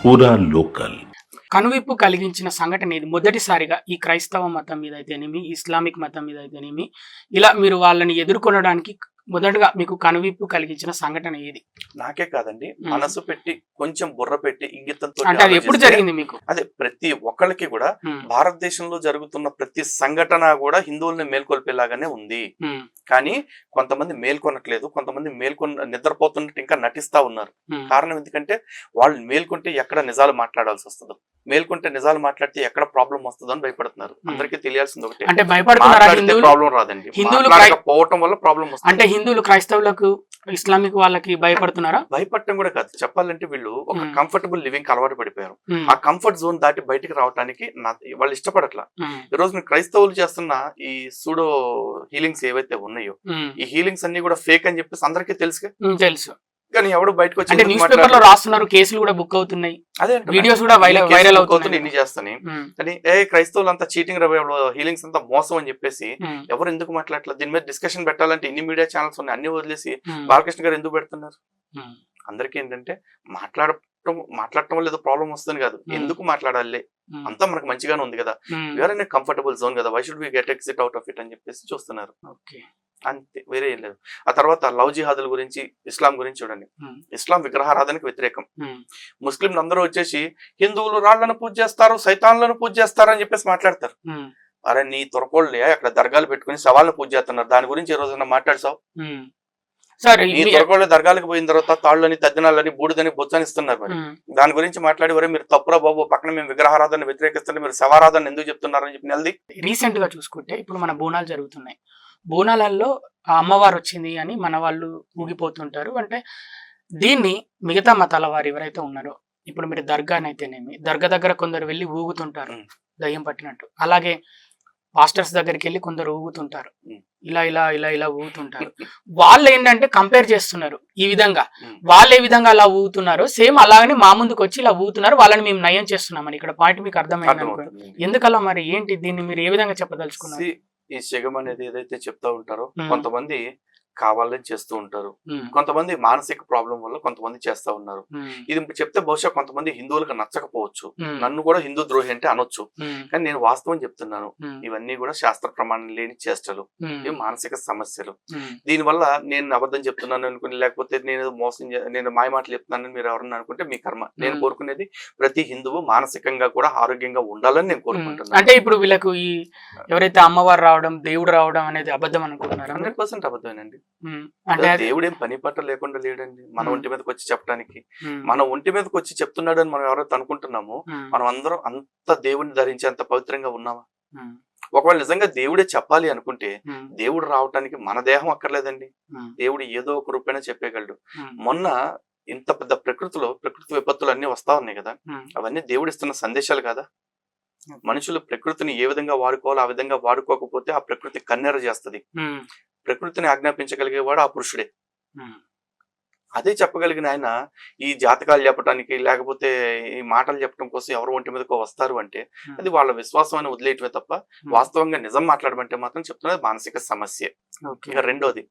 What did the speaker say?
పూరా లోకల్. కనువిప్పు కలిగించిన సంఘటన ఇది మొదటిసారిగా ఈ క్రైస్తవ మతం మీద అయితేనేమి, ఇస్లామిక్ మతం మీద అయితేనేమి, ఇలా మీరు వాళ్ళని ఎదుర్కొనడానికి మొదటగా మీకు కనువిప్పు కలిగించిన సంఘటన ఏది? నాకే కాదండి, మనసు పెట్టి కొంచెం బుర్ర పెట్టి ఇంగితంతో అంటే అది ఎప్పుడు జరిగింది మీకు? అదే ప్రతి ఒక్కళ్ళకి కూడా భారతదేశంలో జరుగుతున్న ప్రతి సంఘటన కూడా హిందువుల్ని మేల్కొల్పేలాగానే ఉంది. కానీ కొంతమంది మేల్కొనట్లేదు, కొంతమంది నిద్రపోతున్నట్టు ఇంకా నటిస్తా ఉన్నారు. కారణం ఎందుకంటే వాళ్ళు మేల్కొంటే ఎక్కడ నిజాలు మాట్లాడాల్సి వస్తుందో, మేల్కొంటే నిజాలు మాట్లాడితే ఎక్కడ ప్రాబ్లం వస్తుందో అని భయపడుతున్నారు. అందరికీ తెలియాల్సింది ఒకటి, అంటే భయపడుతున్నారు ప్రాబ్లం రాదండి, పోవటం వల్ల ప్రాబ్లం వస్తుంది. అంటే హిందువులు క్రైస్తవులకు ఇస్లామిక్ వాళ్ళకి భయపడుతున్నారా? భయపడటం కూడా కాదు, చెప్పాలంటే వీళ్ళు ఒక కంఫర్టబుల్ లివింగ్ అలవాటు పడిపోయారు. ఆ కంఫర్ట్ జోన్ దాటి బయటికి రావడానికి వాళ్ళు ఇష్టపడట్లా. ఈ రోజు మీరు క్రైస్తవులు చేస్తున్న ఈ సూడో హీలింగ్స్ ఏవైతే ఉన్నాయో, ఈ హీలింగ్స్ అన్ని కూడా ఫేక్ అని చెప్పేసి అందరికీ తెలుసు. కానీ ఎవడు బయటకు వచ్చి న్యూస్ పేపర్ లో రాస్తున్నారు, కేసులు కూడా బుక్ అవుతున్నాయి, అదే వీడియోస్ కూడా వైరల్ అవుతున్నాయి. ఇన్ని చేస్తాను కానీ క్రైస్తవులు అంతా చీటింగ్ హీలింగ్స్ అంతా మోసం అని చెప్పేసి ఎవరు ఎందుకు మాట్లాడలేదు? దీని మీద డిస్కషన్ పెట్టాలంటే ఇన్ని మీడియా ఛానల్స్ ఉన్నాయి, అన్ని వదిలేసి బాలకృష్ణ గారు ఎందుకు పెడుతున్నారు? అందరికీ ఏంటంటే మాట్లాడటం వల్ల ఏదో ప్రాబ్లం వస్తుంది కాదు, ఎందుకు మాట్లాడాలి, అంతా మనకు మంచిగానే ఉంది కదా, వేరే కంఫర్టబుల్ జోన్ కదా, why should we get exit out of it అని చెప్పేసి చూస్తున్నారు. అంతే, వేరే ఏం లేదు. ఆ తర్వాత లవ్ జిహాదుల గురించి, ఇస్లాం గురించి చూడండి. ఇస్లాం విగ్రహారాధనకు వ్యతిరేకం. ముస్లింలు అందరూ వచ్చేసి హిందువులు రాళ్లను పూజ చేస్తారు, సైతాన్లను పూజ చేస్తారు అని చెప్పేసి మాట్లాడతారు. అరే నీ తొరకోళ్ళే అక్కడ దర్గాలు పెట్టుకుని సవాళ్ళను పూజ చేస్తున్నారు, దాని గురించి ఈ రోజున మాట్లాడసావు? ఈ తొరకోళ్ళ దర్గాలకు పోయిన తర్వాత తాళ్ళని, తద్దినాలని, బూడిదని, బొచ్చనిస్తున్నారు. మరి దాని గురించి మాట్లాడి వరే మీరు తప్పురా బాబు, పక్కన మేము విగ్రహారాధన వ్యతిరేకిస్తుంటే మీరు శవారాధన ఎందుకు చెప్తున్నారని చెప్పి నెలది. రీసెంట్ గా చూసుకుంటే ఇప్పుడు మన బోనాలు జరుగుతున్నాయి, బోనాలలో అమ్మవారు వచ్చింది అని మన వాళ్ళు ఊగిపోతుంటారు. అంటే దీన్ని మిగతా మతాల వారు ఎవరైతే ఉన్నారో, ఇప్పుడు మీరు దర్గానైతేనేమి, దర్గా దగ్గర కొందరు వెళ్ళి ఊగుతుంటారు దయ్యం పట్టినట్టు, అలాగే పాస్టర్స్ దగ్గరికి వెళ్ళి కొందరు ఊగుతుంటారు, ఇలా ఇలా ఇలా ఇలా ఊగుతుంటారు. వాళ్ళు ఏంటంటే కంపేర్ చేస్తున్నారు, ఈ విధంగా వాళ్ళు ఏ విధంగా అలా ఊగుతున్నారు సేమ్ అలాగనే మా ముందుకు వచ్చి ఇలా ఊగుతున్నారు, వాళ్ళని మేము నయం చేస్తున్నామని. ఇక్కడ పాయింట్ మీకు అర్థమైంది అనుకోండి. ఎందుకలా మరి ఏంటి, దీన్ని మీరు ఏ విధంగా చెప్పదలుచుకున్నారు? ఈ శగం అనేది ఏదైతే చెప్తా ఉంటారో, కొంతమంది కావాలని చేస్తూ ఉంటారు, కొంతమంది మానసిక ప్రాబ్లం వల్ల కొంతమంది చేస్తా ఉన్నారు. ఇది చెప్తే బహుశా కొంతమంది హిందువులకు నచ్చకపోవచ్చు, నన్ను కూడా హిందూ ద్రోహి అంటే అనొచ్చు. కానీ నేను వాస్తవం చెప్తున్నాను, ఇవన్నీ కూడా శాస్త్ర ప్రమాణం లేని చేష్టలు, ఇవి మానసిక సమస్యలు. దీనివల్ల నేను అబద్ధం చెప్తున్నాను అనుకుని, లేకపోతే నేను నేను మాయ మాటలు చెప్తున్నానని మీరు ఎవరన్నా అనుకుంటే మీ కర్మ. నేను కోరుకునేది ప్రతి హిందువు మానసికంగా కూడా ఆరోగ్యంగా ఉండాలని నేను కోరుకుంటున్నాను. అంటే ఇప్పుడు వీళ్ళకు ఈ ఎవరైతే అమ్మవారు రావడం, దేవుడు రావడం అనేది అబద్ధం అనుకుంటున్నారు? 100% అబద్ధమేనండి. దేవుడు ఏం పని పట్ట లేకుండా లేడండి మన ఒంటి మీదకి వచ్చి చెప్పడానికి. మన ఒంటి మీదకి వచ్చి చెప్తున్నాడు అని మనం ఎవరైతే అనుకుంటున్నామో, మనం అందరం అంత దేవుడిని ధరించి అంత పవిత్రంగా ఉన్నామా? ఒకవేళ నిజంగా దేవుడే చెప్పాలి అనుకుంటే దేవుడు రావటానికి మన దేహం అక్కర్లేదండి, దేవుడు ఏదో ఒక రూపైనా చెప్పేయగలడు. మొన్న ఇంత పెద్ద ప్రకృతి విపత్తులు అన్ని వస్తా ఉన్నాయి కదా, అవన్నీ దేవుడు ఇస్తున్న సందేశాలు కదా. మనుషులు ప్రకృతిని ఏ విధంగా వాడుకోవాలో ఆ విధంగా వాడుకోకపోతే ఆ ప్రకృతి కన్నెర చేస్తుంది. ప్రకృతిని ఆజ్ఞాపించగలిగేవాడు ఆ పురుషుడే. అదే చెప్పగలిగిన ఆయన ఈ జాతకాలు చెప్పడానికి, లేకపోతే ఈ మాటలు చెప్పడం కోసం ఎవరు ఒంటి మీదకో వస్తారు అంటే అది వాళ్ళ విశ్వాసం అని వదిలేయటమే తప్ప, వాస్తవంగా నిజం మాట్లాడమంటే మాత్రం చెప్తున్నది మానసిక సమస్య. ఇక రెండోది,